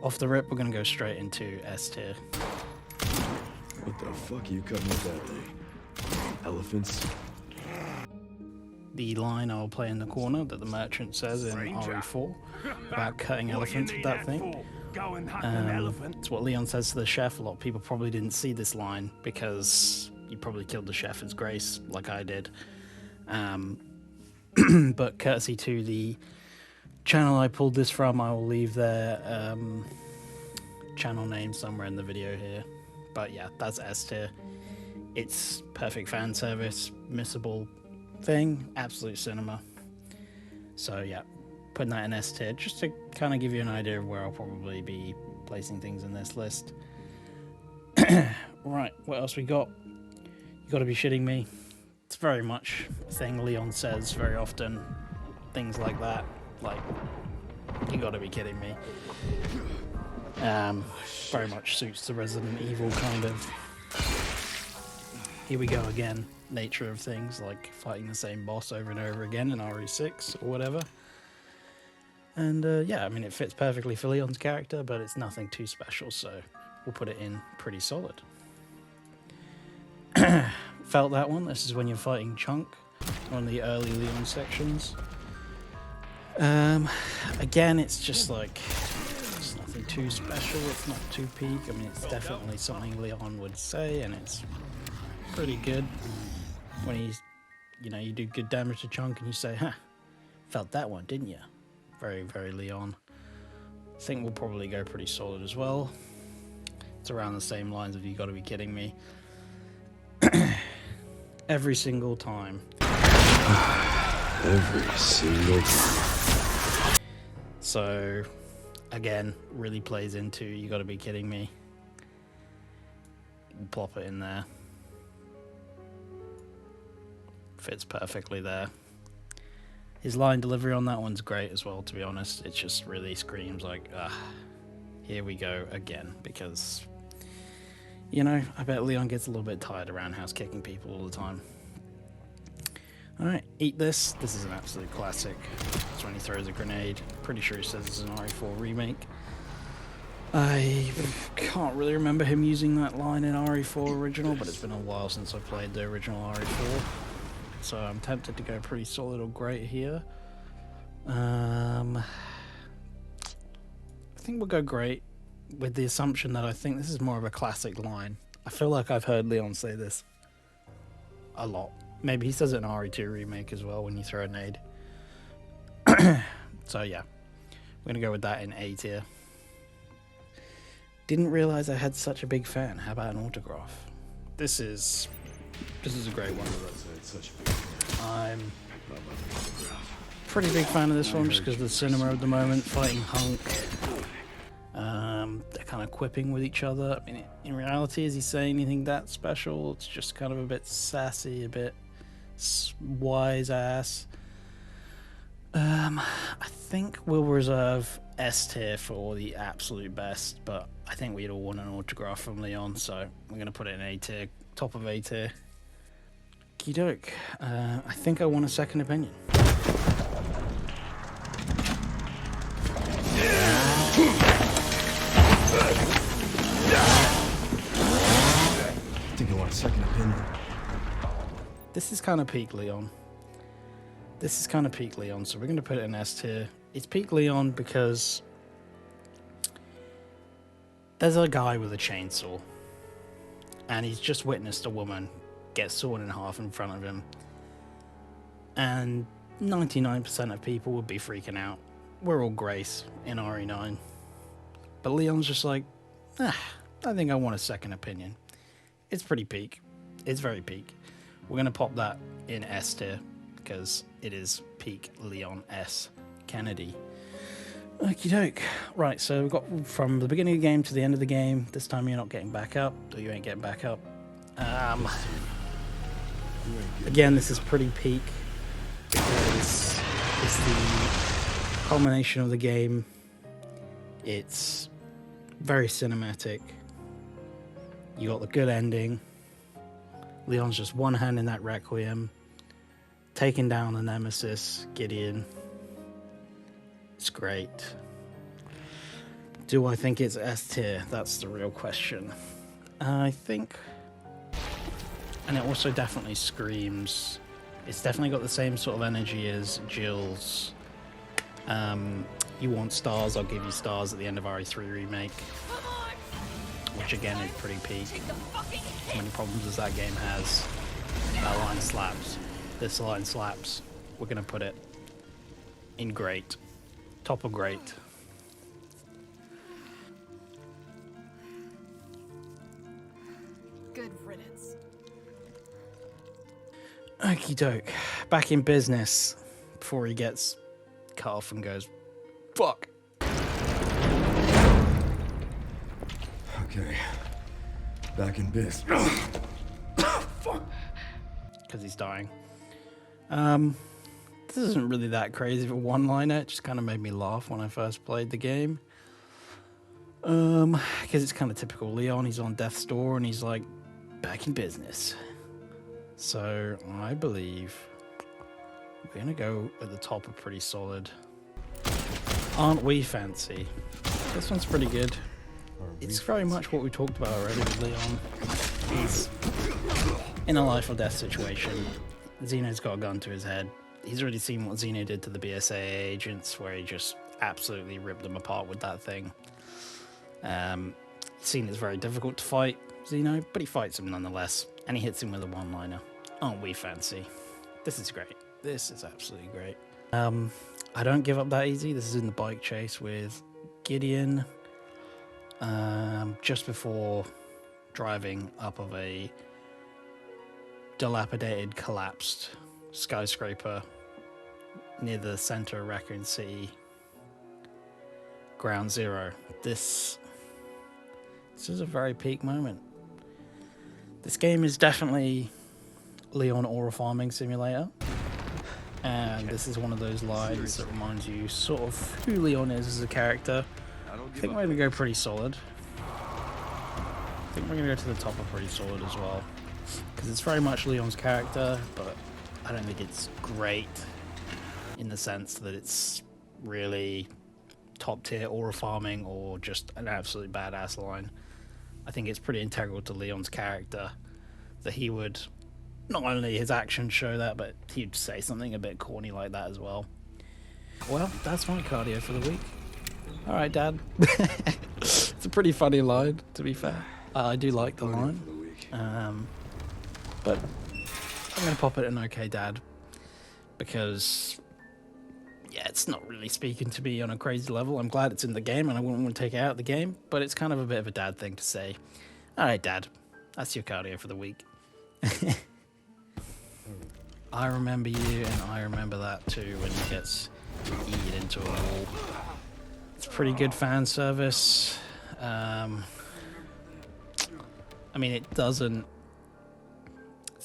Off the rip, we're going to go straight into S tier. What the fuck are you cutting with that thing? Elephants? The line I'll play in the corner that the merchant says in RE4 about cutting elephants with that thing. It's what Leon says to the chef. A lot of people probably didn't see this line because you probably killed the chef as grace, like I did. But courtesy to the channel I pulled this from, I will leave their channel name somewhere in the video here. But yeah, that's S tier. It's perfect fan service, missable thing, absolute cinema. So yeah, putting that in S tier just to kind of give you an idea of where I'll probably be placing things in this list. Right, what else we got? You gotta be shitting me. It's very much a thing Leon says very often, things like that, like, you gotta be kidding me. Very much suits the Resident Evil kind of here we go again nature of things, like fighting the same boss over and over again in RE6 or whatever. And yeah, I mean, it fits perfectly for Leon's character, but it's nothing too special, so we'll put it in pretty solid. Felt that one. This is when you're fighting Chunk, one of the early Leon sections. Again, it's just like, it's nothing too special, it's not too peak. I mean, it's definitely something Leon would say, and it's pretty good when he's, you know, you do good damage to Chunk and you say, huh, felt that one, didn't you? Very, very Leon. I think we'll probably go pretty solid as well. It's around the same lines of you gotta be kidding me. Every single time. Every single time. So, again, really plays into you gotta be kidding me. Plop it in there. Fits perfectly there. His line delivery on that one's great as well, to be honest. It just really screams like, here we go again, because, you know, I bet Leon gets a little bit tired around house kicking people all the time. Alright, eat this. This is an absolute classic. It's when he throws a grenade. Pretty sure he says it's an RE4 remake. I can't really remember him using that line in RE4 original, but it's been a while since I played the original RE4. So I'm tempted to go pretty solid or great here. I think we'll go great, with the assumption that I think this is more of a classic line. I feel like I've heard Leon say this a lot. Maybe he says it in RE2 remake as well when you throw a nade. So yeah, we're gonna go with that in A tier. Didn't realize I had such a big fan. How about an autograph? This is a great one. I'm pretty big fan of this one just because of the cinema of the moment, fighting Hunk. They're kind of quipping with each other. I mean, in reality, is he saying anything that special? It's just kind of a bit sassy, a bit wise ass. I think we'll reserve S tier for the absolute best, but I think we'd all want an autograph from Leon, so we're going to put it in A tier, top of A tier. Okey-doke. I think I want a second opinion. I think I want a second opinion. This is kind of peak Leon. This is kind of peak Leon, so we're going to put it in S tier. It's peak Leon because there's a guy with a chainsaw, and he's just witnessed a woman get sawn in half in front of him, and 99% of people would be freaking out. We're all grace in RE9, but Leon's just like, I think I want a second opinion. It's pretty peak. It's very peak. We're going to pop that in S tier because it is peak Leon S. Kennedy. Okie doke. Right, so we've got from the beginning of the game to the end of the game. This time you're not getting back up, or you ain't getting back up. Again, this is pretty peak because it's the culmination of the game. It's very cinematic. You got the good ending. Leon's just one hand in that Requiem, taking down the Nemesis, Gideon. It's great. Do I think it's S tier? That's the real question. I think, and it also definitely screams. It's definitely got the same sort of energy as Jill's. You want stars, I'll give you stars at the end of RE3 Remake. Which again is pretty peak. How many problems as that game has? That line slaps. This line slaps. We're gonna put it in great. Top of great. Good riddance. Okie doke. Back in business before he gets cut off and goes, fuck. Okay. Back in biz. Fuck. Because he's dying. This isn't really that crazy of a one-liner. It just kind of made me laugh when I first played the game. Because it's kind of typical Leon. He's on death's door and he's like, back in business. So I believe we're gonna go at the top of pretty solid. Aren't we fancy? This one's pretty good. It's very much what we talked about already with Leon. He's in a life or death situation. Xeno's got a gun to his head. He's already seen what Xeno did to the BSAA agents, where he just absolutely ripped them apart with that thing. He's seen it's very difficult to fight Xeno, but he fights him nonetheless, and he hits him with a one-liner. Aren't we fancy? This is great. This is absolutely great. I don't give up that easy. This is in the bike chase with Gideon. Just before driving up of a dilapidated, collapsed skyscraper near the center of Raccoon City, Ground Zero. This is a very peak moment. This game is definitely Leon Aura Farming Simulator, and this is one of those lines that reminds you sort of who Leon is as a character. I think we're going to go pretty solid. I think we're going to go to the top of pretty solid as well, because it's very much Leon's character, but I don't think it's great in the sense that it's really top tier aura farming or just an absolute badass line. I think it's pretty integral to Leon's character that he would, not only his actions show that, but he'd say something a bit corny like that as well. Well, that's my cardio for the week. Alright, Dad. It's a pretty funny line, to be fair. I do like the line. But I'm going to pop it an okay, Dad. Because, yeah, it's not really speaking to me on a crazy level. I'm glad it's in the game and I wouldn't want to take it out of the game, but it's kind of a bit of a dad thing to say. Alright, Dad. That's your cardio for the week. I remember you, and I remember that too when he gets eaten into a wall. It's pretty good fan service. I mean, it's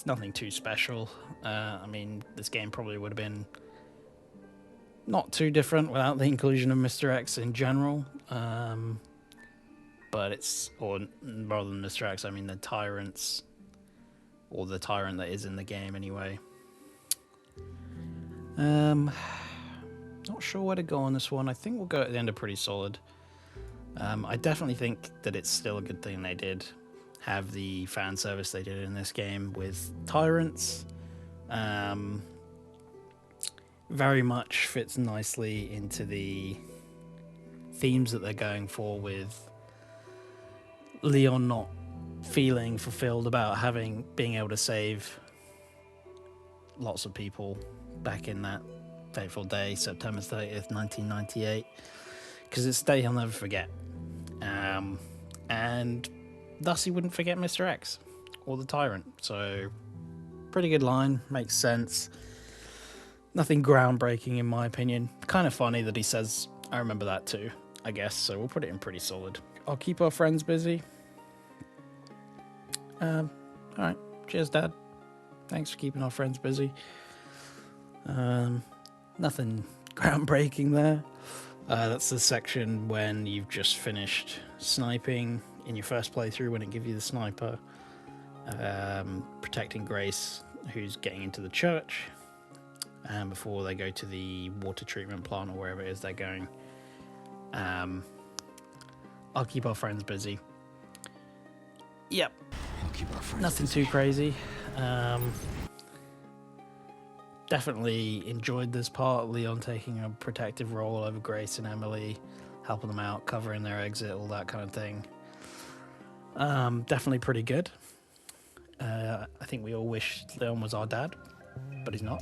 nothing too special. I mean, this game probably would have been not too different without the inclusion of Mr. X in general. But it's, or rather than Mr. X, I mean the tyrants, or the tyrant that is in the game anyway. Not sure where to go on this one. I think we'll go at the end of pretty solid. I definitely think that it's still a good thing they did have the fan service they did in this game with tyrants. Very much fits nicely into the themes that they're going for, with Leon not feeling fulfilled about being able to save lots of people back in that fateful day, September 30th, 1998, because it's a day he'll never forget. And thus he wouldn't forget Mr. X or the tyrant. So pretty good line, makes sense. Nothing groundbreaking in my opinion. Kind of funny that he says, I remember that too, I guess. So we'll put it in pretty solid. I'll keep our friends busy. Alright, cheers, Dad. Thanks for keeping our friends busy. Nothing groundbreaking there. That's the section when you've just finished sniping in your first playthrough, when it gives you the sniper, protecting Grace, who's getting into the church, before they go to the water treatment plant or wherever it is they're going. I'll keep our friends busy. Yep. I'll keep our friends Nothing busy. too crazy. Definitely enjoyed this part. Leon taking a protective role over Grace and Emily, helping them out, covering their exit, all that kind of thing. Definitely pretty good. I think we all wish Leon was our dad, but he's not.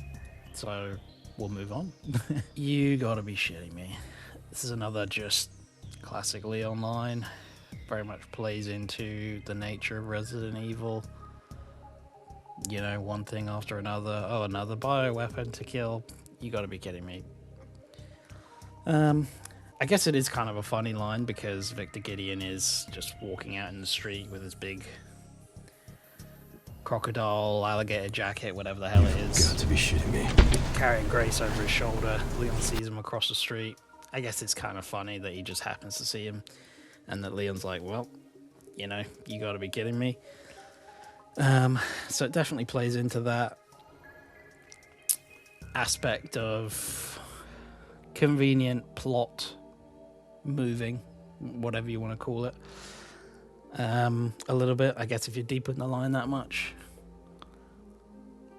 So we'll move on. You gotta be shitting me. This is another just classic Leon line. Very much plays into the nature of Resident Evil. You know, one thing after another. Oh, another bioweapon to kill. You gotta be kidding me. I guess it is kind of a funny line because Victor Gideon is just walking out in the street with his big crocodile, alligator jacket, whatever the hell it is. Got to be shitting me. Carrying Grace over his shoulder. Leon sees him across the street. I guess it's kind of funny that he just happens to see him and that Leon's like, well, you know, you gotta be kidding me. So it definitely plays into that aspect of convenient plot moving, whatever you want to call it. A little bit, I guess, if you're deep in the line that much.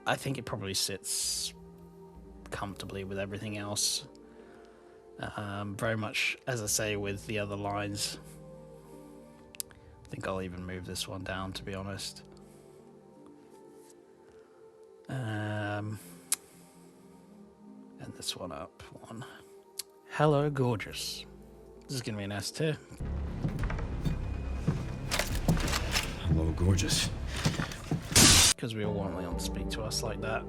I think it probably sits comfortably with everything else. Very much, as I say, with the other lines. I think I'll even move this one down, to be honest. And this one up one. Hello, gorgeous. This is gonna be an S tier. Hello, gorgeous. Because we all want Leon to speak to us like that.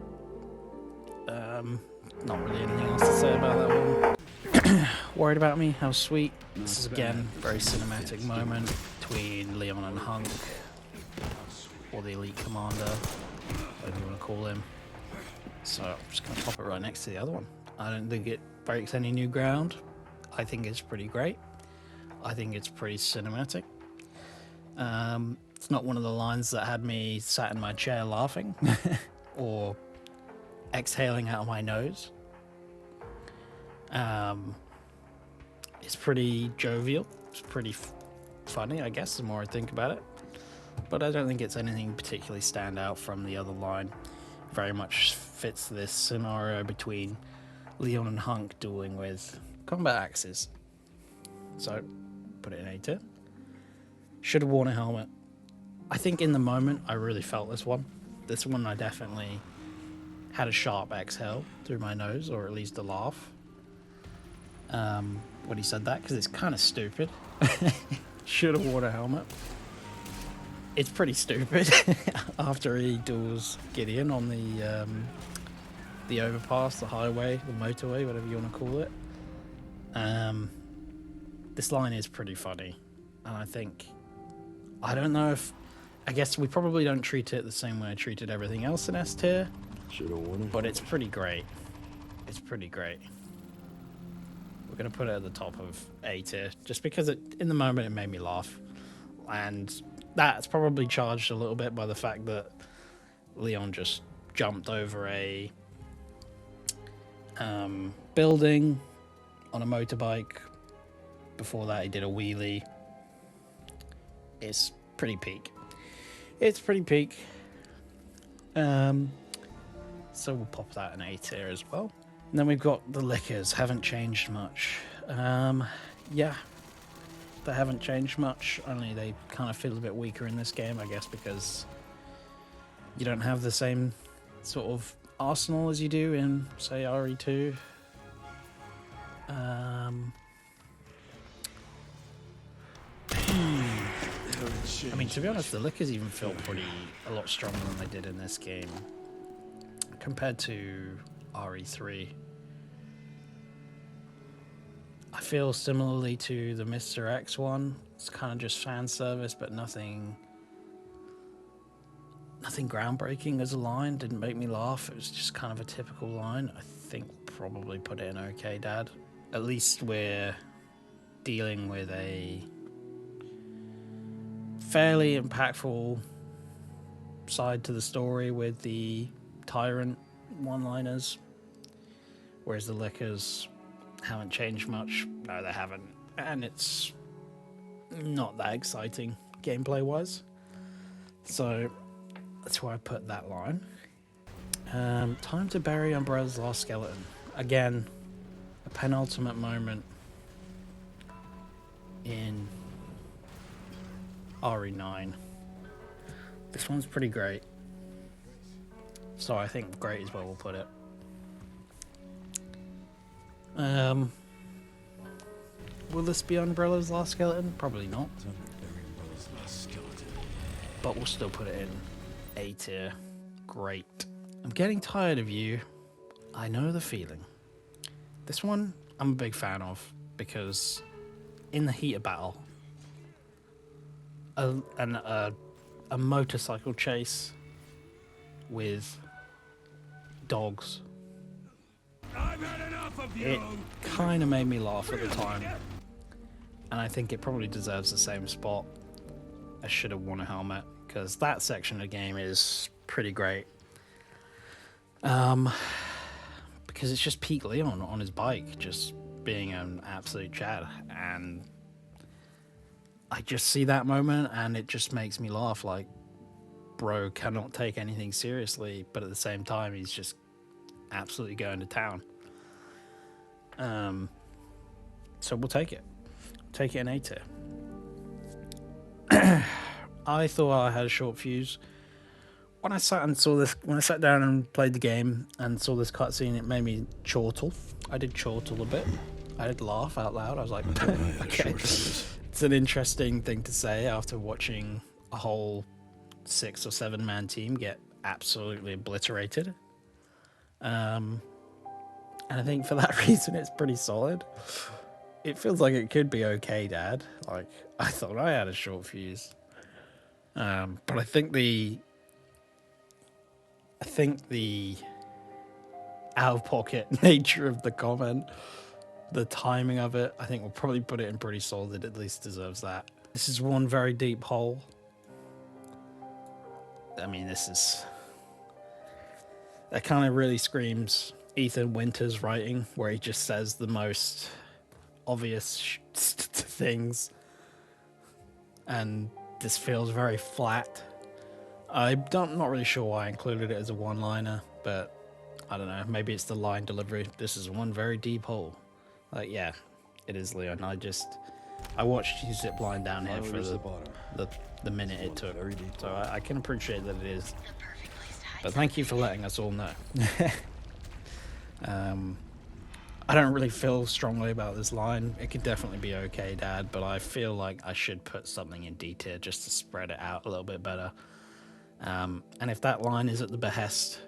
Not really anything else to say about that one. Worried about me? How sweet. This is again very cinematic moment between Leon and Hunk, or the Elite Commander, whatever you want to call him. So I'm just going to pop it right next to the other one. I don't think it breaks any new ground. I think it's pretty great. I think it's pretty cinematic. It's not one of the lines that had me sat in my chair laughing or exhaling out of my nose. It's pretty jovial. It's pretty funny, I guess, the more I think about it. But I don't think it's anything particularly stand out from the other line. Very much fits this scenario between Leon and Hunk dueling with combat axes. So, put it in A tier. Should have worn a helmet. I think in the moment, I really felt this one. This one I definitely had a sharp exhale through my nose, or at least a laugh. When he said that, because it's kind of stupid. Should have worn a helmet. It's pretty stupid after he duels Gideon on the overpass, the highway, the motorway, whatever you want to call it. This line is pretty funny, and I don't know if, I guess we probably don't treat it the same way I treated everything else in S tier, Should have worn it. but it's pretty great. It's pretty great. We're gonna put it at the top of A tier, just because in the moment it made me laugh, and that's probably charged a little bit by the fact that Leon just jumped over a building on a motorbike. Before that, he did a wheelie. It's pretty peak. It's pretty peak. So we'll pop that in A tier as well. And then we've got the liquors. Haven't changed much. Yeah, they haven't changed much. Only they kind of feel a bit weaker in this game, I guess, because you don't have the same sort of arsenal as you do in, say, RE2. I mean, to be honest, the liquors even feel a lot stronger than they did in this game compared to RE3. I feel similarly to the Mr. X one. It's kind of just fan service, but nothing groundbreaking as a line. Didn't make me laugh. It was just kind of a typical line. I think we'll probably put it in okay, Dad. At least we're dealing with a fairly impactful side to the story with the tyrant one-liners, whereas the liquors haven't changed much. No, they haven't, and it's not that exciting gameplay wise. So that's why I put that line. Time to bury Umbrella's last skeleton. Again, a penultimate moment in RE9. This one's pretty great. So I think great is where we'll put it. Will this be Umbrella's last skeleton? Probably not. But we'll still put it in A tier. Great. I'm getting tired of you. I know the feeling. This one I'm a big fan of because in the heat of battle, a motorcycle chase with dogs, it kind of made me laugh at the time, and I think it probably deserves the same spot. I should have worn a helmet because that section of the game is pretty great. Because it's just peak Leon on his bike, just being an absolute Chad, and I just see that moment and it just makes me laugh. Like, bro cannot take anything seriously, but at the same time he's just absolutely going to town. So we'll take it in A tier. I thought I had a short fuse. When I sat down and played the game and saw this cutscene, it made me chortle. I did chortle a bit. I did laugh out loud. I was like, okay. It's an interesting thing to say after watching a whole 6 or 7 man team get absolutely obliterated. And I think for that reason, it's pretty solid. It feels like it could be okay, Dad. Like, I thought I had a short fuse. But I think the out-of-pocket nature of the comment, the timing of it, I think we'll probably put it in pretty solid. It at least deserves that. This is one very deep hole. I mean, that kind of really screams Ethan Winters writing, where he just says the most obvious things. And this feels very flat. I'm not really sure why I included it as a one-liner, but I don't know. Maybe it's the line delivery. This is one very deep hole. Like, yeah, it is, Leon. I watched you zip line down here for the minute it took, so I can appreciate that it is. But thank you for letting us all know. I don't really feel strongly about this line. It could definitely be okay, Dad, but I feel like I should put something in D tier just to spread it out a little bit better. And if that line is at the behest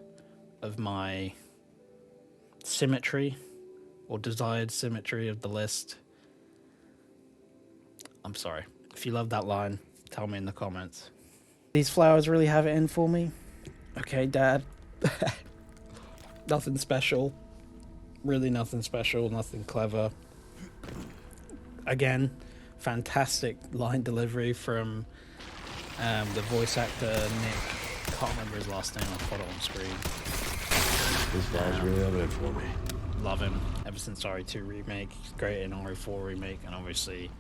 of my symmetry or desired symmetry of the list, I'm sorry. If you love that line, tell me in the comments. These flowers really have it in for me? Okay, Dad. Nothing special. Really nothing special, nothing clever. Again, fantastic line delivery from the voice actor, Nick. Can't remember his last name, I'll put it on screen. This guy's really have it for me. Love him. Ever since RE2 Remake, he's great in RE4 Remake, and obviously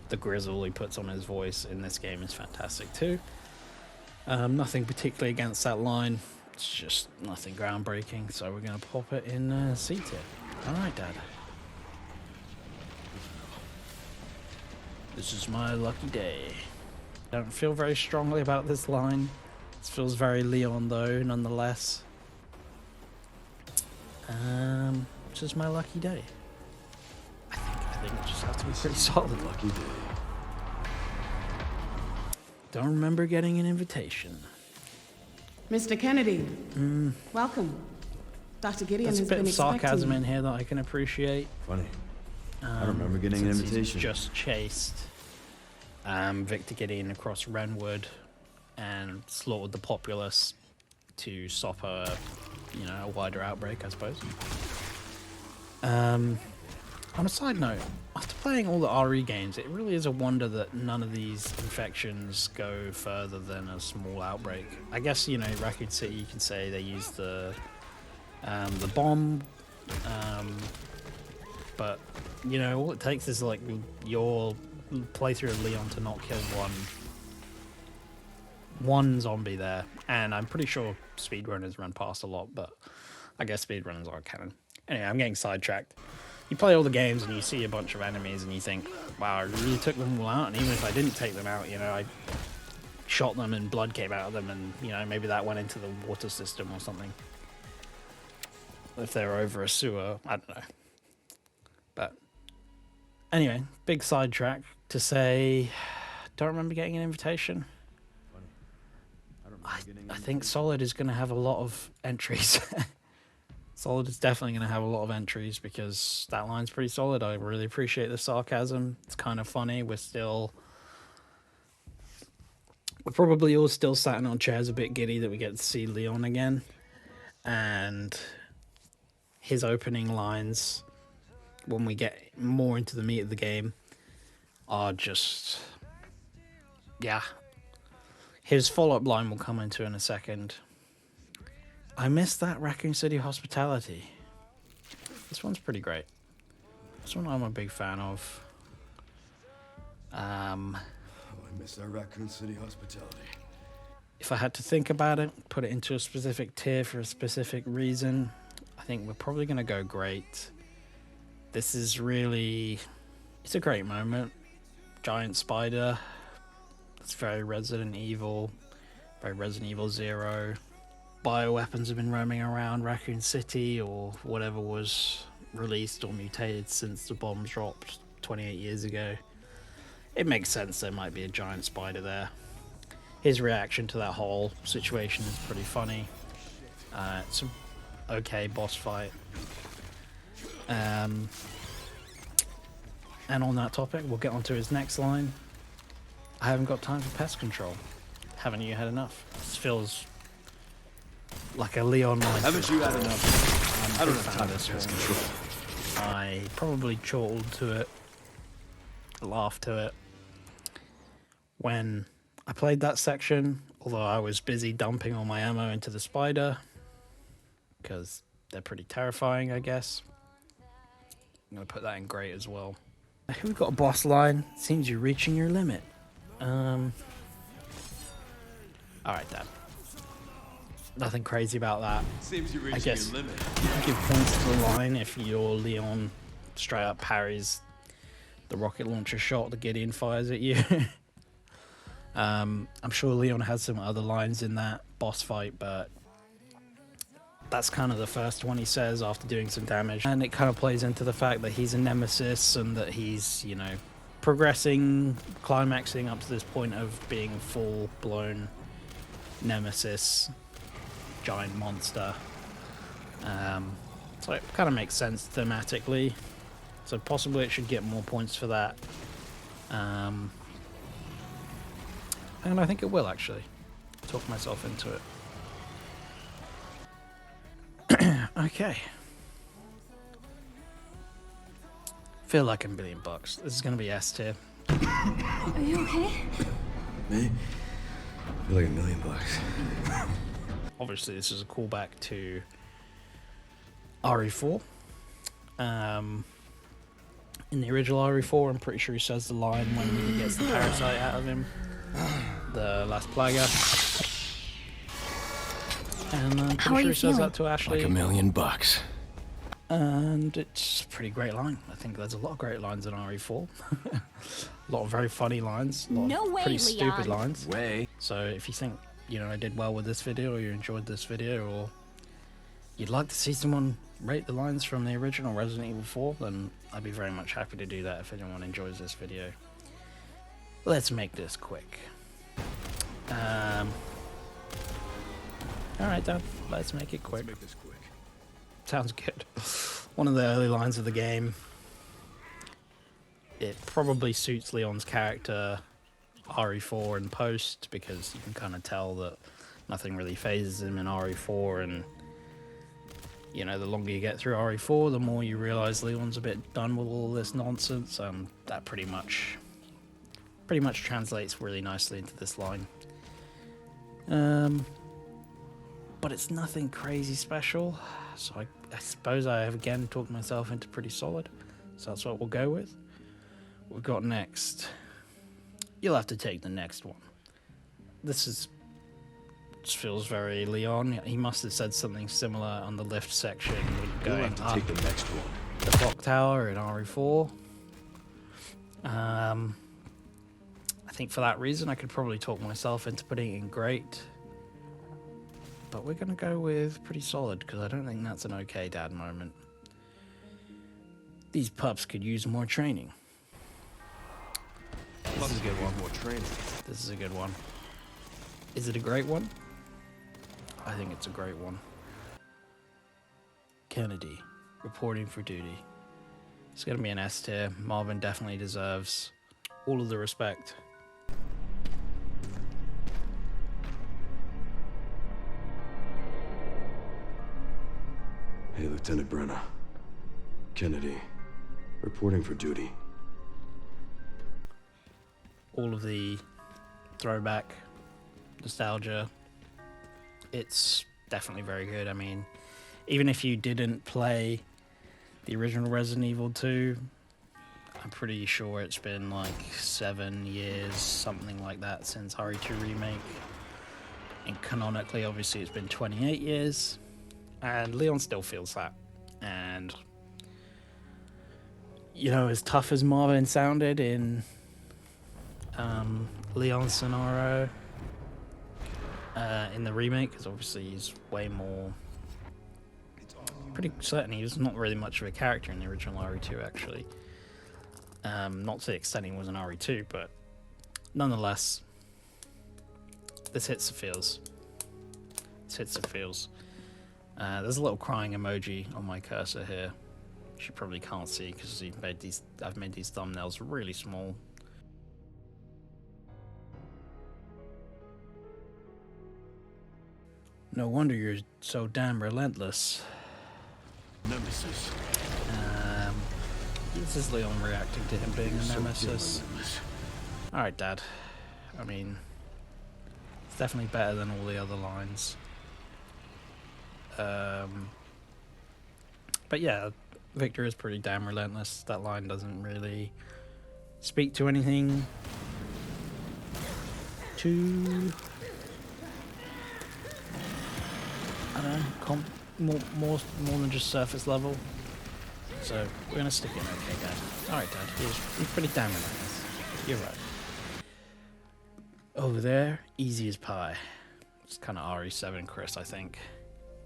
the grizzle he puts on his voice in this game is fantastic too. Nothing particularly against that line. It's just nothing groundbreaking, so we're going to pop it in C tier. Alright, Dad. This is my lucky day. Don't feel very strongly about this line. This feels very Leon though, nonetheless. This is my lucky day. I think it just has to be pretty solid. Lucky day. Don't remember getting an invitation. Mr. Kennedy, welcome. Dr. Gideon There's a has bit been of sarcasm expecting in here that I can appreciate. Funny. I remember getting an Since invitation. He's just chased Victor Gideon across Renwood and slaughtered the populace to stop a wider outbreak, I suppose. On a side note, after playing all the RE games, it really is a wonder that none of these infections go further than a small outbreak. I guess, Raccoon City, you can say they use the bomb, but all it takes is like your playthrough of Leon to not kill one zombie there, and I'm pretty sure speedrunners run past a lot, but I guess speedrunners aren't canon. Anyway, I'm getting sidetracked. You play all the games and you see a bunch of enemies and you think, wow, I really took them all out, and even if I didn't take them out, you know, I shot them and blood came out of them, and, you know, maybe that went into the water system or something. If they're over a sewer, I don't know. But anyway, big sidetrack to say, don't remember getting an invitation. I think Solid is going to have a lot of entries. Solid is definitely going to have a lot of entries because that line's pretty solid. I really appreciate the sarcasm. It's kind of funny. We're probably all still sat on chairs a bit giddy that we get to see Leon again. And his opening lines, when we get more into the meat of the game, are just, yeah. His follow-up line will come into in a second. I miss that Raccoon City hospitality. This one's pretty great. This one I'm a big fan of. I miss that Raccoon City hospitality. If I had to think about it, put it into a specific tier for a specific reason, I think we're probably going to go great. This is really... It's a great moment. Giant spider. It's very Resident Evil. Very Resident Evil 0. Bioweapons have been roaming around Raccoon City or whatever was released or mutated since the bombs dropped 28 years ago. It makes sense there might be a giant spider there. His reaction to that whole situation is pretty funny. It's an okay boss fight. And on that topic, we'll get on to his next line. I haven't got time for pest control. Haven't you had enough? This feels like a Leon line. Haven't you had enough? I don't have time for pest control. I probably chortled to it, laughed to it when I played that section, although I was busy dumping all my ammo into the spider because they're pretty terrifying, I guess. I'm going to put that in great as well. Here we've got a boss line. Seems you're reaching your limit. Alright, Dan. Nothing crazy about that. Seems you're I reaching guess your limit. you can give points to the line if your Leon straight up parries the rocket launcher shot that Gideon fires at you. I'm sure Leon has some other lines in that boss fight, but that's kind of the first one he says after doing some damage. And it kind of plays into the fact that he's a nemesis and that he's, you know, progressing, climaxing up to this point of being a full-blown nemesis, giant monster. So it kind of makes sense thematically. So possibly it should get more points for that. And I think it will, actually. Talk myself into it. Okay. Feel like $1 billion. This is going to be S tier. Are you okay? Me? I feel like $1 million. Obviously, this is a callback to RE4. In the original RE4, I'm pretty sure he says the line when he gets the parasite out of him. The last plaga. And I'm pretty sure he says that to Ashley. Like $1 million. And it's a pretty great line. I think there's a lot of great lines in RE4. A lot of very funny lines. A lot No of way, pretty stupid Leon. lines. Way. So if you think, you know, I did well with this video, or you enjoyed this video, or you'd like to see someone rate the lines from the original Resident Evil 4, then I'd be very much happy to do that if anyone enjoys this video. Let's make this quick. Alright, Dan, let's make it quick. Make this quick. Sounds good. One of the early lines of the game. It probably suits Leon's character RE4 in post, because you can kind of tell that nothing really phases him in RE4, and you know, the longer you get through RE4, the more you realize Leon's a bit done with all this nonsense. That pretty much translates really nicely into this line. But it's nothing crazy special, so I suppose I have again talked myself into pretty solid, so that's what we'll go with. we've got next. You'll have to take the next one. This feels very Leon. He must have said something similar on the lift section when You'll going have to up take the next one. the clock tower in RE4. I think for that reason I could probably talk myself into putting it in great. But we're going to go with pretty solid because I don't think that's an okay dad moment. These pups could use more training. This is a good one. More training. This is a good one. Is it a great one? I think it's a great one. Kennedy, reporting for duty. It's going to be an S tier. Marvin definitely deserves all of the respect. Hey, Lieutenant Brenner. Kennedy, reporting for duty. All of the throwback nostalgia. It's definitely very good. I mean, even if you didn't play the original Resident Evil 2, I'm pretty sure it's been like 7 years, something like that, since RE2 Remake. And canonically, obviously, it's been 28 years. And Leon still feels that. And, you know, as tough as Marvin sounded in Leon's scenario in the remake, because obviously he's way more... Pretty certain he was not really much of a character in the original RE2, actually. Not to the extent he was in RE2, but nonetheless, this hits the feels. This hits the feels. There's a little crying emoji on my cursor here, which you probably can't see because I've made these thumbnails really small. No wonder you're so damn relentless. Nemesis. This is Leon reacting to him being a nemesis. Alright, Dad. I mean, it's definitely better than all the other lines. But yeah, Victor is pretty damn relentless. That line doesn't really speak to anything too... I don't know, more than just surface level. So we're gonna stick in okay, Dad. Alright, Dad, he's pretty damn relentless. You're right. Over there, easy as pie. It's kind of RE7 Chris, I think.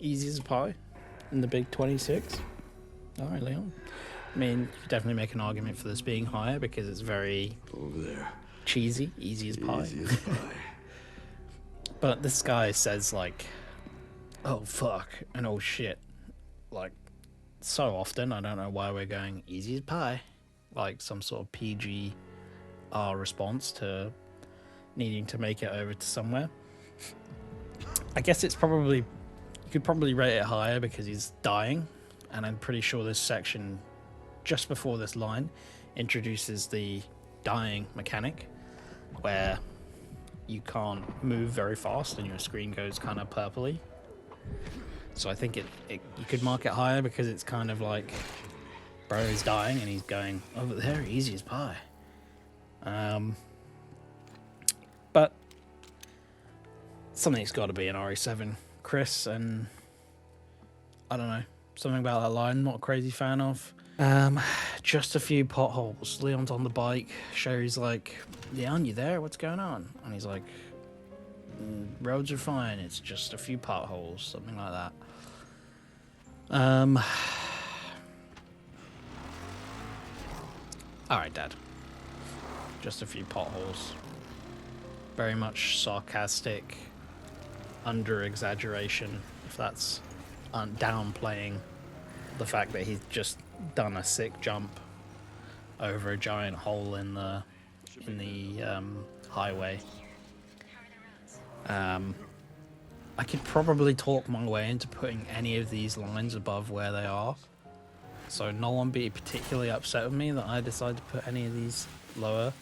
Easy as pie in the big 26. Alright, Leon. I mean, you could definitely make an argument for this being higher because it's very Over there. cheesy, easy as pie. Easy as pie. But this guy says like, oh fuck, and oh shit. Like, so often, I don't know why we're going easy as pie. Like some sort of PG response to needing to make it over to somewhere. I guess it's probably, you could probably rate it higher because he's dying, and I'm pretty sure this section just before this line introduces the dying mechanic where you can't move very fast and your screen goes kind of purpley. So I think you could mark it higher because it's kind of like, bro is dying and he's going over there easy as pie. But something's got to be an RE7 Chris, and I don't know, something about that line I'm not a crazy fan of. Just a few potholes. Leon's on the bike. Sherry's like, Leon, you there? What's going on? And he's like, roads are fine, it's just a few potholes, something like that. Alright, Dad. Just a few potholes. Very much sarcastic, under exaggeration, if that's downplaying the fact that he's just done a sick jump over a giant hole in the highway. I could probably talk my way into putting any of these lines above where they are, so no one be particularly upset with me that I decided to put any of these lower.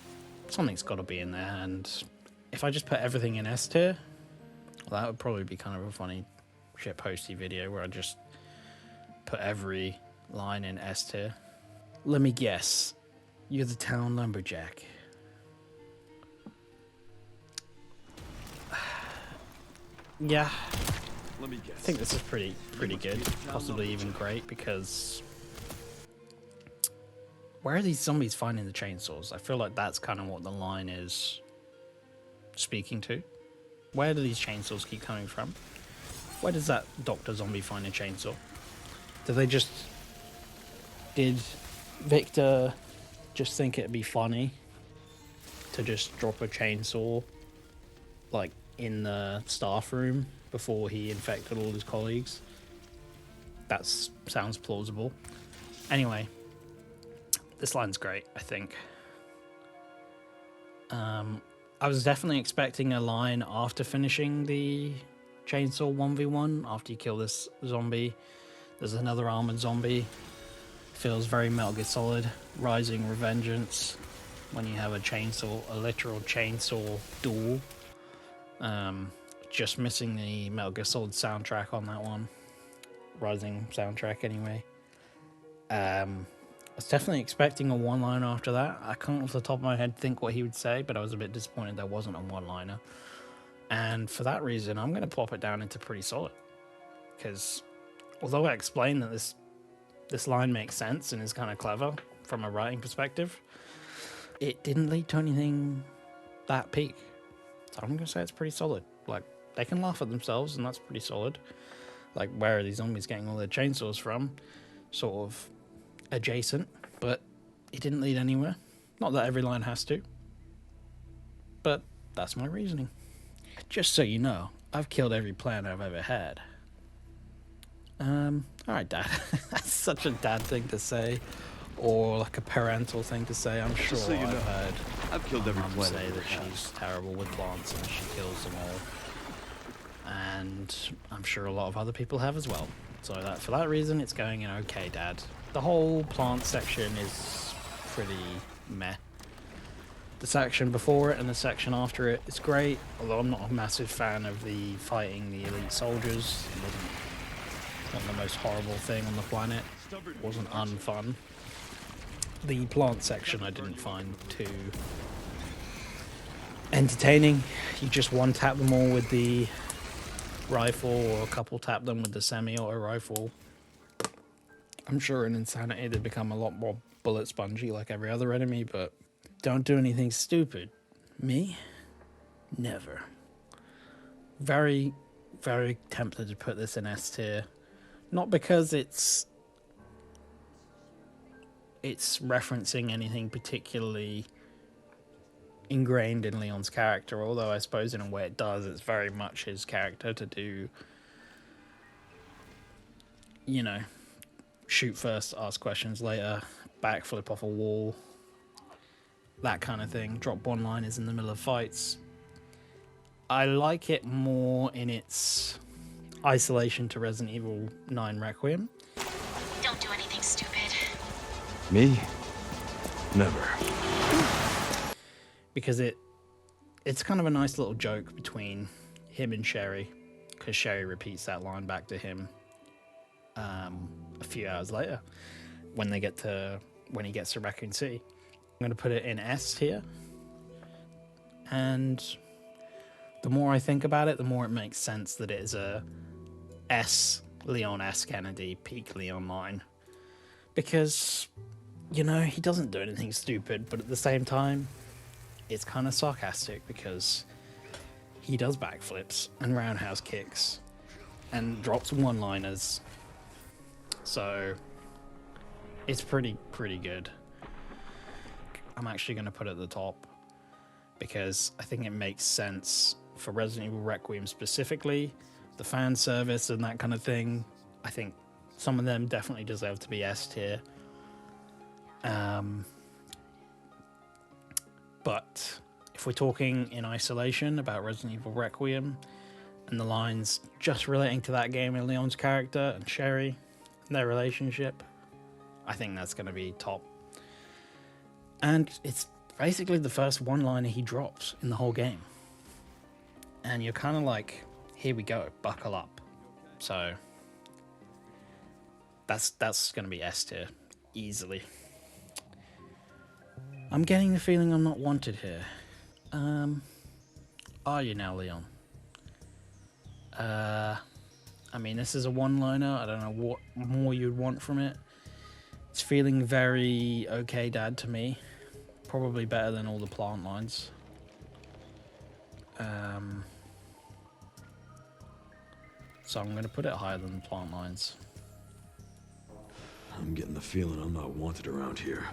Something's got to be in there, and if I just put everything in S tier, well, that would probably be kind of a funny shitposty video where I just put every line in S tier. Let me guess. You're the town lumberjack. Yeah, Let me I guess. think this is pretty good, possibly even great, because where are these zombies finding the chainsaws? I feel like that's kind of what the line is speaking to. Where do these chainsaws keep coming from? Where does that Dr. Zombie find a chainsaw? Did Victor just think it'd be funny to just drop a chainsaw like in the staff room before he infected all his colleagues? That sounds plausible. Anyway, this line's great, I think. I was definitely expecting a line after finishing the chainsaw 1v1. After you kill this zombie, there's another armored zombie. Feels very Metal Gear Solid, Rising Revengeance, when you have a literal chainsaw duel. Just missing the Metal Gear Solid soundtrack on that one. Rising soundtrack, anyway. I was definitely expecting a one-liner after that. I can't off the top of my head think what he would say, but I was a bit disappointed there wasn't a one-liner. And for that reason, I'm going to plop it down into pretty solid. Because although I explained that this line makes sense and is kind of clever from a writing perspective, it didn't lead to anything that peak. So I'm going to say it's pretty solid. Like, they can laugh at themselves, and that's pretty solid. Like, where are these zombies getting all their chainsaws from? Sort of adjacent, but it didn't lead anywhere. Not that every line has to, but that's my reasoning. Just so you know, I've killed every plan I've ever had. Alright, Dad. That's such a dad thing to say, or like a parental thing to say. I'm sure so you know, I've heard I've killed every Mum plant say I've that ever had. she's terrible with plants and she kills them all. And I'm sure a lot of other people have as well. So for that reason, it's going in okay, Dad. The whole plant section is pretty meh. The section before it and the section after it is great, although I'm not a massive fan of the fighting the elite soldiers. It wasn't the most horrible thing on the planet. It wasn't unfun. The plant section I didn't find too entertaining. You just one-tap them all with the rifle, or a couple tap them with the semi-auto rifle. I'm sure in Insanity they'd become a lot more bullet spongy like every other enemy, but don't do anything stupid. Me? Never. Very, very tempted to put this in S tier. Not because it's referencing anything particularly ingrained in Leon's character, although I suppose in a way it does. It's very much his character to do, you know, shoot first, ask questions later, backflip off a wall, that kind of thing. Drop one-liners in the middle of fights. I like it more in its isolation to Resident Evil 9 Requiem. Don't do anything stupid. Me? Never. Because it's kind of a nice little joke between him and Sherry, because Sherry repeats that line back to him a few hours later when he gets to Raccoon City. I'm going to put it in S here, and the more I think about it, the more it makes sense that it is a S Leon S Kennedy peak Leon line, because you know he doesn't do anything stupid, but at the same time it's kind of sarcastic because he does backflips and roundhouse kicks and drops one-liners. So it's pretty good. I'm actually going to put it at the top because I think it makes sense for Resident Evil Requiem specifically, the fan service and that kind of thing. I think some of them definitely deserve to be S tier. But if we're talking in isolation about Resident Evil Requiem and the lines just relating to that game and Leon's character and Sherry and their relationship, I think that's going to be top. And it's basically the first one-liner he drops in the whole game. And you're kind of like, here we go, buckle up. So that's going to be S tier, easily. I'm getting the feeling I'm not wanted here. Are you now, Leon? I mean, this is a one-liner. I don't know what more you'd want from it. It's feeling very okay, Dad, to me. Probably better than all the plant lines. So I'm going to put it higher than the plant lines. I'm getting the feeling I'm not wanted around here.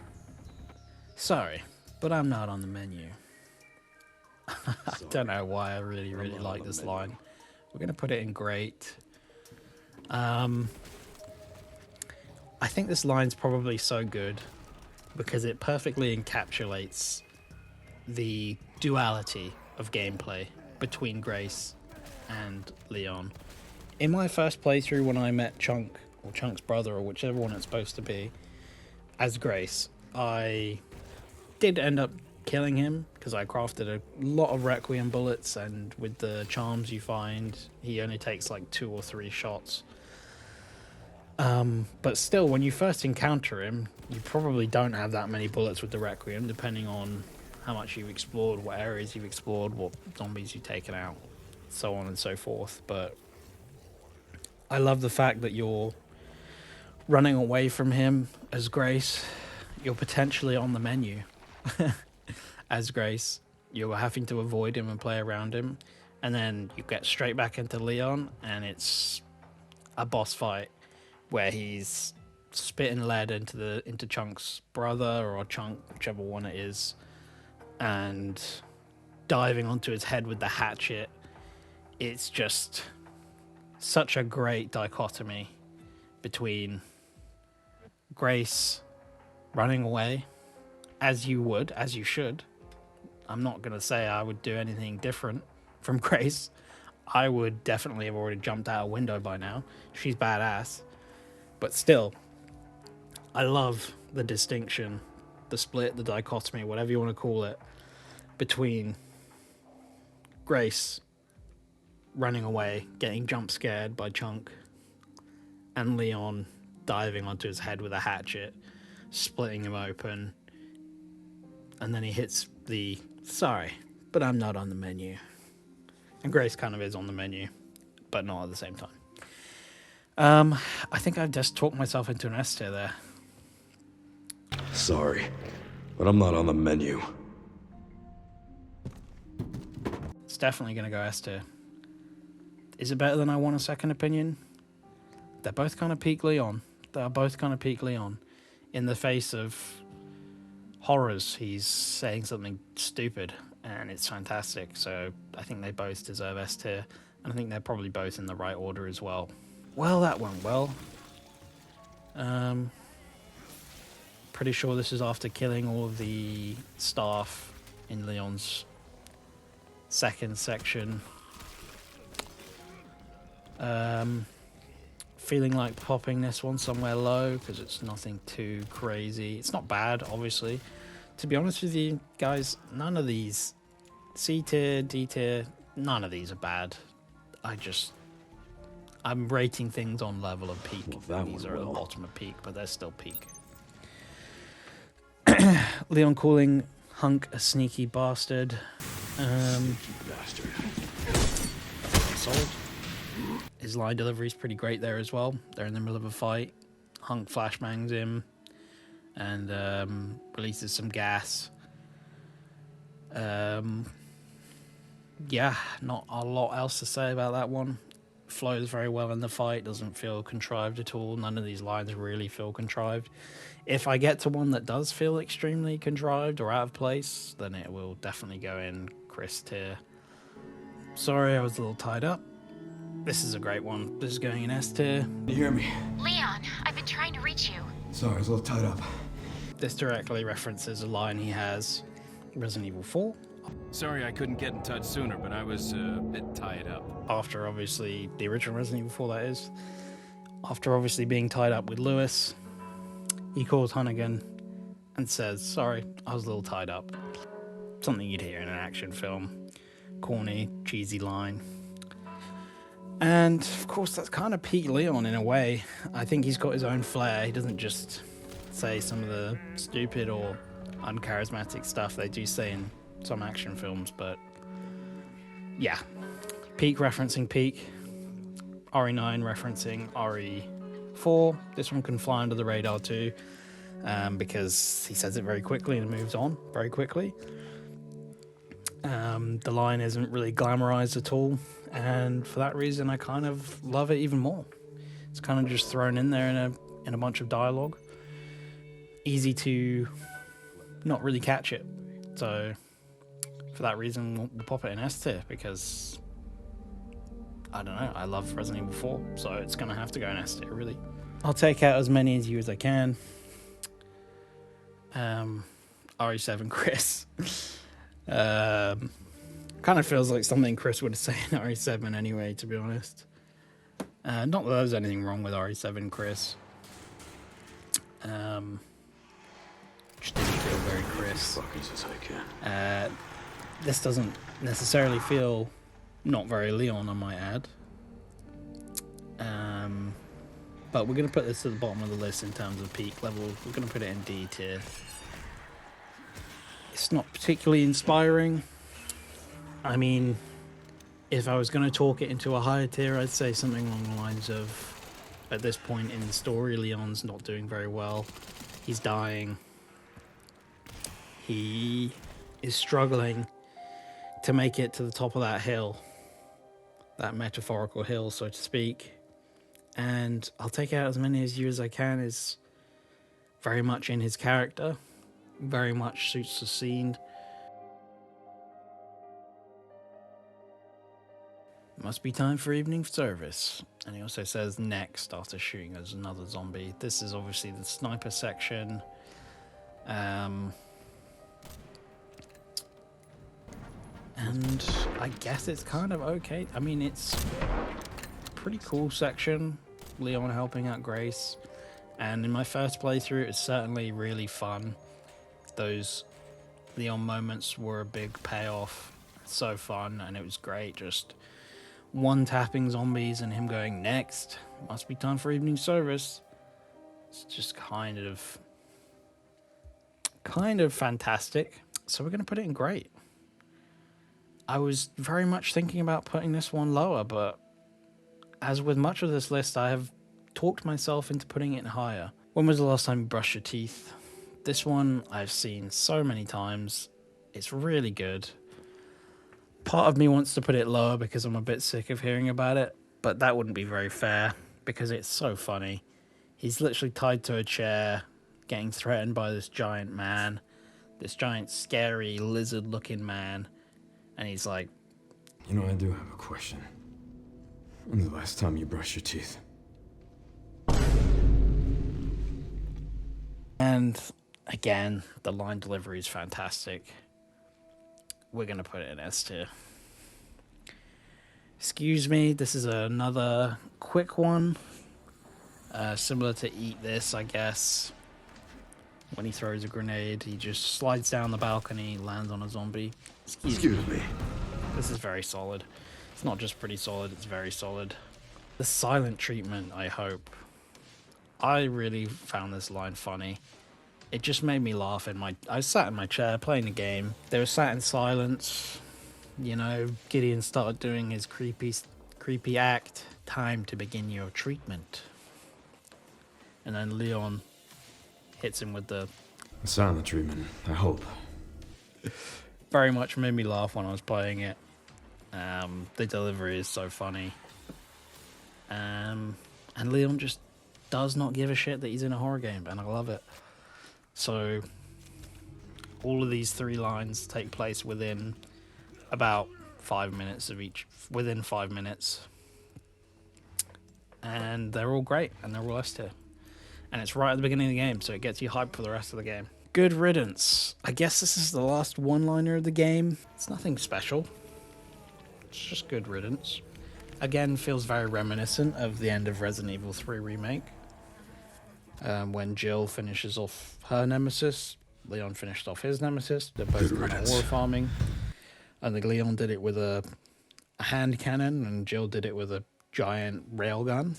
Sorry, but I'm not on the menu. I don't know why I really like this line. We're going to put it in great. I think this line's probably so good because it perfectly encapsulates the duality of gameplay between Grace and Leon. In my first playthrough, when I met Chunk, or Chunk's brother, or whichever one it's supposed to be, as Grace, I did end up killing him because I crafted a lot of Requiem bullets, and with the charms you find, he only takes like 2 or 3 shots. But still, when you first encounter him, you probably don't have that many bullets with the Requiem, depending on how much you've explored, what areas you've explored, what zombies you've taken out, so on and so forth. But I love the fact that you're running away from him as Grace. You're potentially on the menu as Grace. You're having to avoid him and play around him. And then you get straight back into Leon, and it's a boss fight where he's spitting lead into Chunk's brother, or Chunk, whichever one it is, and diving onto his head with the hatchet. It's just such a great dichotomy between Grace running away, as you would, as you should. I'm not going to say I would do anything different from Grace. I would definitely have already jumped out a window by now. She's badass. But still, I love the distinction, the split, the dichotomy, whatever you want to call it, between Grace running away, getting jump scared by Chunk, and Leon diving onto his head with a hatchet, splitting him open, and then he hits the sorry, but I'm not on the menu. And Grace kind of is on the menu, but not at the same time. I think I've just talked myself into an S tier there. Sorry, but I'm not on the menu. It's definitely going to go S tier. Is it better than I Want a Second Opinion? They're both kind of peak Leon. They are both kind of peak Leon. In the face of horrors, he's saying something stupid, and it's fantastic. So I think they both deserve S tier, and I think they're probably both in the right order as well. Well, that went well. Pretty sure this is after killing all of the staff in Leon's second section. Feeling like popping this one somewhere low because it's nothing too crazy. It's not bad, obviously. To be honest with you guys, none of these C tier, D tier, none of these are bad. I'm rating things on level of peak. Well, these are at the well. bottom of peak, but they're still peak. Leon calling Hunk a sneaky bastard. Bastard. Solid. His line delivery is pretty great there as well. They're in the middle of a fight. Hunk flashbangs him and releases some gas. Yeah, not a lot else to say about that one. Flows very well in the fight, doesn't feel contrived at all. None of these lines really feel contrived. If I get to one that does feel extremely contrived or out of place, then it will definitely go in Chris tier. Sorry, I was a little tied up. This is a great one. This is going in S tier. You hear me? Leon, I've been trying to reach you. Sorry, I was a little tied up. This directly references a line he has in Resident Evil 4. Sorry I couldn't get in touch sooner, but I was a bit tied up. After, obviously, the original Resident Evil 4, that is. After, obviously, being tied up with Lewis, he calls Hunnigan and says, sorry, I was a little tied up. Something you'd hear in an action film. Corny, cheesy line. And, of course, that's kind of Pete Leon in a way. I think he's got his own flair. He doesn't just say some of the stupid or uncharismatic stuff they do say in some action films, but yeah. Peak referencing Peak, RE9 referencing RE4. This one can fly under the radar too, because he says it very quickly and moves on very quickly. The line isn't really glamorized at all, and for that reason I kind of love it even more. It's kind of just thrown in there in a bunch of dialogue. Easy to not really catch it. So for that reason we'll pop it in S tier, because I don't know, I love Resident Evil 4, so it's gonna have to go in S tier really. I'll take out as many as you as I can. RE7 Chris. Kind of feels like something Chris would say in RE7 anyway, to be honest. Not that there's anything wrong with RE7 Chris. Just didn't feel very Chris. This doesn't necessarily feel not very Leon, I might add. But we're going to put this at the bottom of the list in terms of peak level. We're going to put it in D tier. It's not particularly inspiring. I mean, if I was going to talk it into a higher tier, I'd say something along the lines of, at this point in the story, Leon's not doing very well. He's dying. He is struggling to make it to the top of that hill. That metaphorical hill, so to speak. And I'll take out as many as you as I can is very much in his character. Very much suits the scene. Must be time for evening service. And he also says next after shooting as another zombie. This is obviously the sniper section. And I guess it's kind of okay. I mean, it's a pretty cool section. Leon helping out Grace. And in my first playthrough, it's certainly really fun. Those Leon moments were a big payoff. So fun, and it was great. Just one-tapping zombies and him going, next. Must be time for evening service. It's just kind of fantastic. So we're going to put it in great. I was very much thinking about putting this one lower, but as with much of this list, I have talked myself into putting it higher. When was the last time you brushed your teeth? This one I've seen so many times. It's really good. Part of me wants to put it lower because I'm a bit sick of hearing about it, but that wouldn't be very fair because it's so funny. He's literally tied to a chair, getting threatened by this giant man, this giant scary lizard-looking man, and he's like, You know, I do have a question. When's the last time you brushed your teeth? And again, the line delivery is fantastic. We're going to put it in S tier. Excuse me, this is another quick one. Similar to Eat This, I guess. When he throws a grenade, he just slides down the balcony, lands on a zombie. Excuse me. This is very solid. It's not just pretty solid, it's very solid. The silent treatment, I hope. I really found this line funny. It just made me laugh. I sat in my chair playing the game. They were sat in silence. You know, Gideon started doing his creepy act. Time to begin your treatment. And then Leon hits him with the silent treatment, I hope. Very much made me laugh when I was playing it. The delivery is so funny. And Leon just does not give a shit that he's in a horror game, and I love it. So all of these three lines take place within about 5 minutes of each, within 5 minutes. And they're all great, and they're all S tier. And it's right at the beginning of the game, so it gets you hyped for the rest of the game. Good riddance. I guess this is the last one-liner of the game. It's nothing special. It's just good riddance. Again, feels very reminiscent of the end of Resident Evil 3 Remake. When Jill finishes off her nemesis, Leon finished off his nemesis. They're both kind of war farming. I think Leon did it with a hand cannon, and Jill did it with a giant railgun.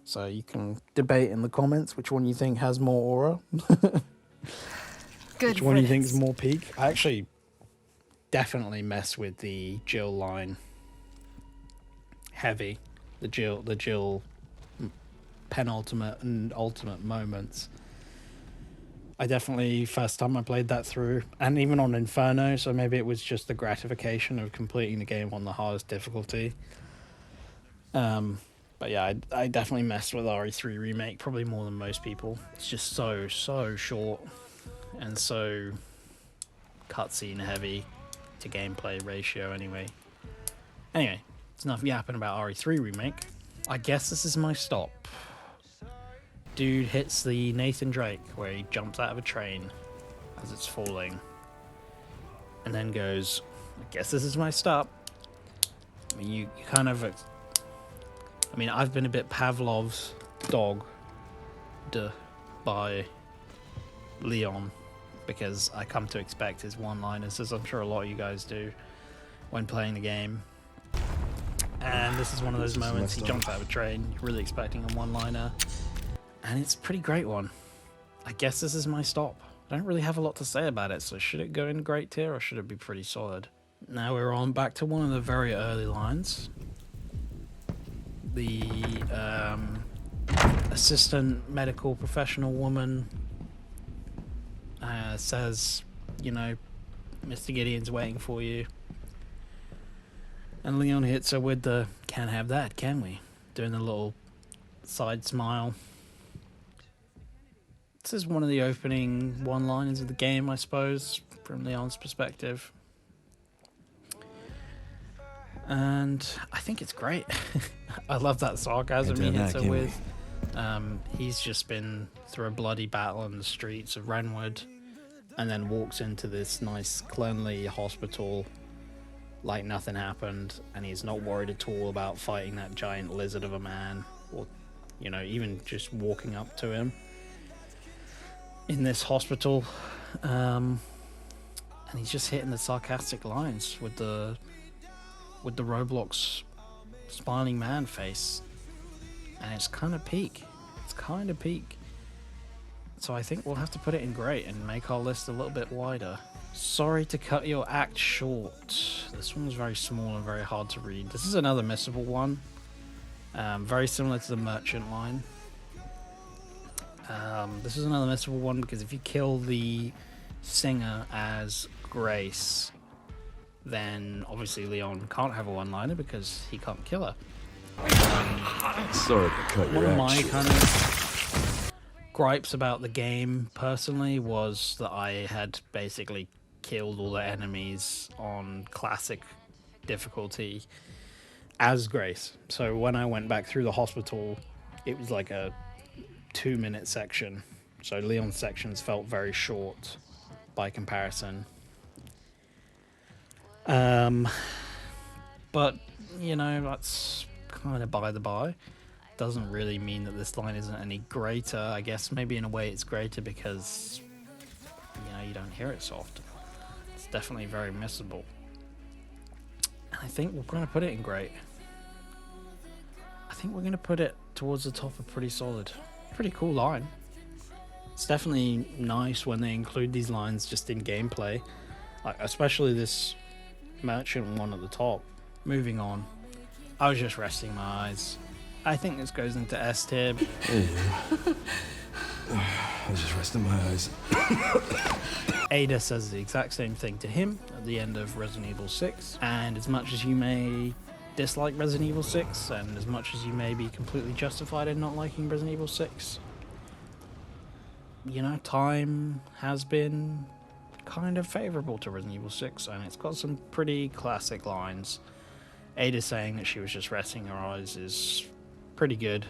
So you can debate in the comments which one you think has more aura. Good Which one do you think is riddance. more peak? I actually definitely mess with the Jill line heavy. The Jill penultimate and ultimate moments. I definitely, first time I played that through, and even on Inferno, so maybe it was just the gratification of completing the game on the hardest difficulty. But yeah, I definitely messed with RE3 Remake, probably more than most people. It's just so short, and so cutscene heavy to gameplay ratio anyway. Anyway, it's enough yapping about RE3 Remake. I guess this is my stop. Dude hits the Nathan Drake where he jumps out of a train as it's falling. And then goes, I guess this is my stop. I mean, you kind of... I mean, I've been a bit Pavlov's dog by Leon because I come to expect his one-liners, as I'm sure a lot of you guys do when playing the game. And this is one of those moments, he jumps out of a train, you're really expecting a one-liner. And it's a pretty great one. I guess this is my stop. I don't really have a lot to say about it, so should it go in great tier or should it be pretty solid? Now we're on back to one of the very early lines. The assistant medical professional woman says, you know, Mr. Gideon's waiting for you. And Leon hits her with the, can't have that, can we? Doing the little side smile. This is one of the opening one-liners of the game, I suppose, from Leon's perspective. And I think it's great. I love that sarcasm he hits her with. He's just been through a bloody battle in the streets of Renwood and then walks into this nice, cleanly hospital like nothing happened, and he's not worried at all about fighting that giant lizard of a man or, you know, even just walking up to him in this hospital, and he's just hitting the sarcastic lines with the Roblox smiling man face, and it's kind of peak. So I think we'll have to put it in great and make our list a little bit wider. Sorry to cut your act short. This one's very small and very hard to read. This is another missable one, very similar to the merchant line. This is another missable one because if you kill the singer as Grace, then obviously Leon can't have a one-liner because he can't kill her. Sorry to cut your One of act my short. kind of gripes about the game personally was that I had basically killed all the enemies on classic difficulty as Grace. So when I went back through the hospital, it was like a 2-minute section, so Leon's sections felt very short by comparison. But you know, that's kind of by the by. Doesn't really mean that this line isn't any greater. I guess maybe in a way it's greater because, you know, you don't hear it so often. It's definitely very missable. And I think we're going to put it in great. I think we're going to put it towards the top of pretty solid. Pretty cool line. It's definitely nice when they include these lines just in gameplay, like especially this merchant one at the top. Moving on, I was just resting my eyes. I think this goes into S tier. Hey, I was just resting my eyes. Ada says the exact same thing to him at the end of Resident Evil 6, and as much as you may dislike Resident Evil 6, and as much as you may be completely justified in not liking Resident Evil 6, you know, time has been kind of favourable to Resident Evil 6, and it's got some pretty classic lines. Ada saying that she was just resting her eyes is pretty good,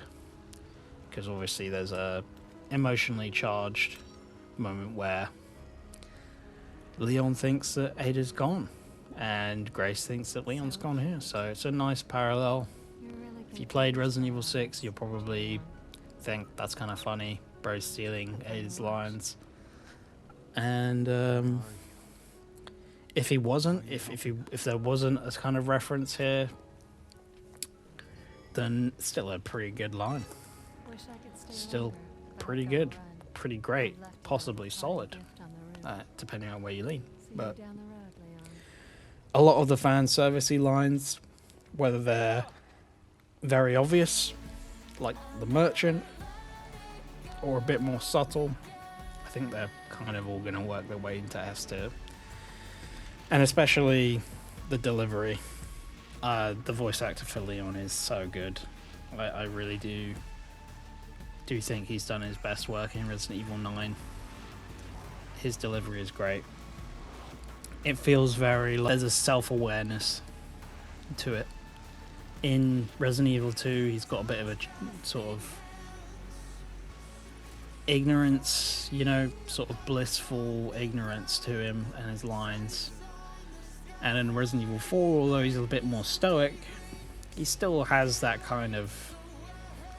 because obviously there's a emotionally charged moment where Leon thinks that Ada's gone, and Grace thinks that Leon's gone here, so it's a nice parallel. If you played Resident Evil 6, you'll probably think that's kind of funny, bro stealing Ada's lines. And if he wasn't, if there wasn't a kind of reference here, then still a pretty good line. Still pretty good, pretty great, possibly solid. depending on where you lean. But Down the road, Leon. a lot of the fan servicey lines, whether they're very obvious, like the merchant, or a bit more subtle, I think they're kind of all going to work their way into S tier. And especially the delivery. The voice actor for Leon is so good. I really do think he's done his best work in Resident Evil 9. His delivery is great. It feels very like there's a self-awareness to it. In Resident Evil 2, he's got a bit of a sort of ignorance, you know, sort of blissful ignorance to him and his lines. And in Resident Evil 4, although he's a bit more stoic, he still has that kind of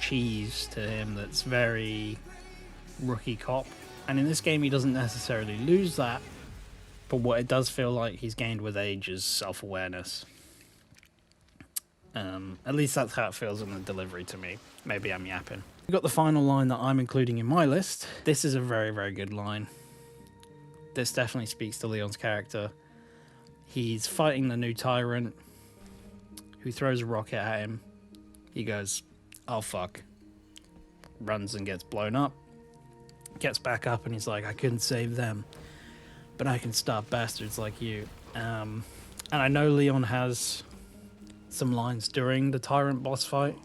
cheese to him that's very rookie cop. And in this game, he doesn't necessarily lose that, but what it does feel like he's gained with age is self-awareness. At least that's how it feels in the delivery to me. Maybe I'm yapping. We've got the final line that I'm including in my list. This is a very, very good line. This definitely speaks to Leon's character. He's fighting the new tyrant who throws a rocket at him. He goes, "Oh fuck." Runs and gets blown up. Gets back up and he's like, "I couldn't save them, but I can stop bastards like you." And I know Leon has some lines during the tyrant boss fight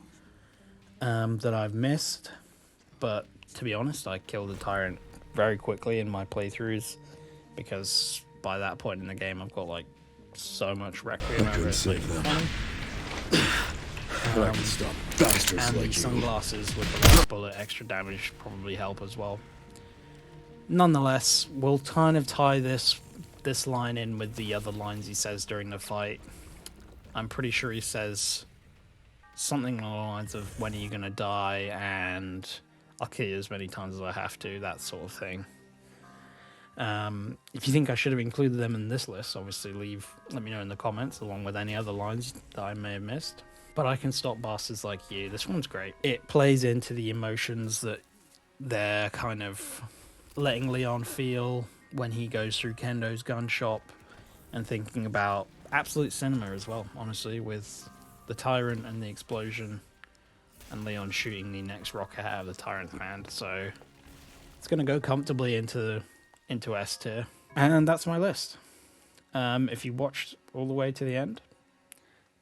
that I've missed, but to be honest, I killed the tyrant very quickly in my playthroughs because by that point in the game I've got like so much Requiem I over couldn't it. save them. But I can stop bastards And like the you. sunglasses with the last bullet extra damage probably help as well. Nonetheless, we'll kind of tie this line in with the other lines he says during the fight. I'm pretty sure he says something along the lines of, "When are you gonna die?" and "I'll kill you as many times as I have to," that sort of thing. If you think I should have included them in this list, obviously let me know in the comments, along with any other lines that I may have missed. But I can stop bastards like you. This one's great. It plays into the emotions that they're kind of letting Leon feel when he goes through Kendo's gun shop and thinking about absolute cinema as well, honestly, with the tyrant and the explosion and Leon shooting the next rocket out of the tyrant's hand. So it's going to go comfortably into S tier. And that's my list. If you watched all the way to the end,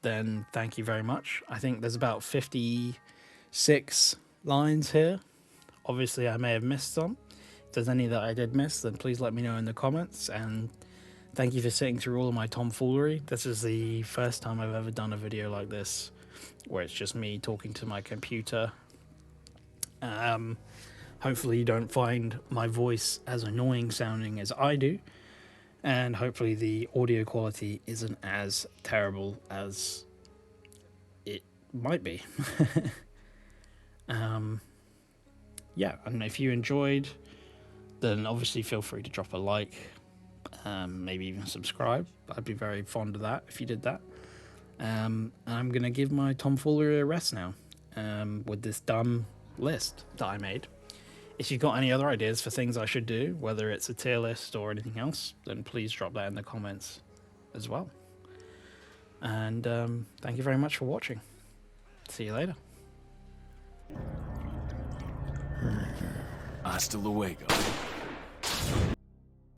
then thank you very much. I think there's about 56 lines here. Obviously, I may have missed some. If there's any that I did miss, then please let me know in the comments. And thank you for sitting through all of my tomfoolery. This is the first time I've ever done a video like this, where it's just me talking to my computer. Hopefully you don't find my voice as annoying sounding as I do. And hopefully the audio quality isn't as terrible as it might be. Yeah, and if you enjoyed, then obviously feel free to drop a like, maybe even subscribe. I'd be very fond of that if you did that. I'm going to give my tomfoolery a rest now with this dumb list that I made. If you've got any other ideas for things I should do, whether it's a tier list or anything else, then please drop that in the comments as well. And thank you very much for watching. See you later. Hasta luego.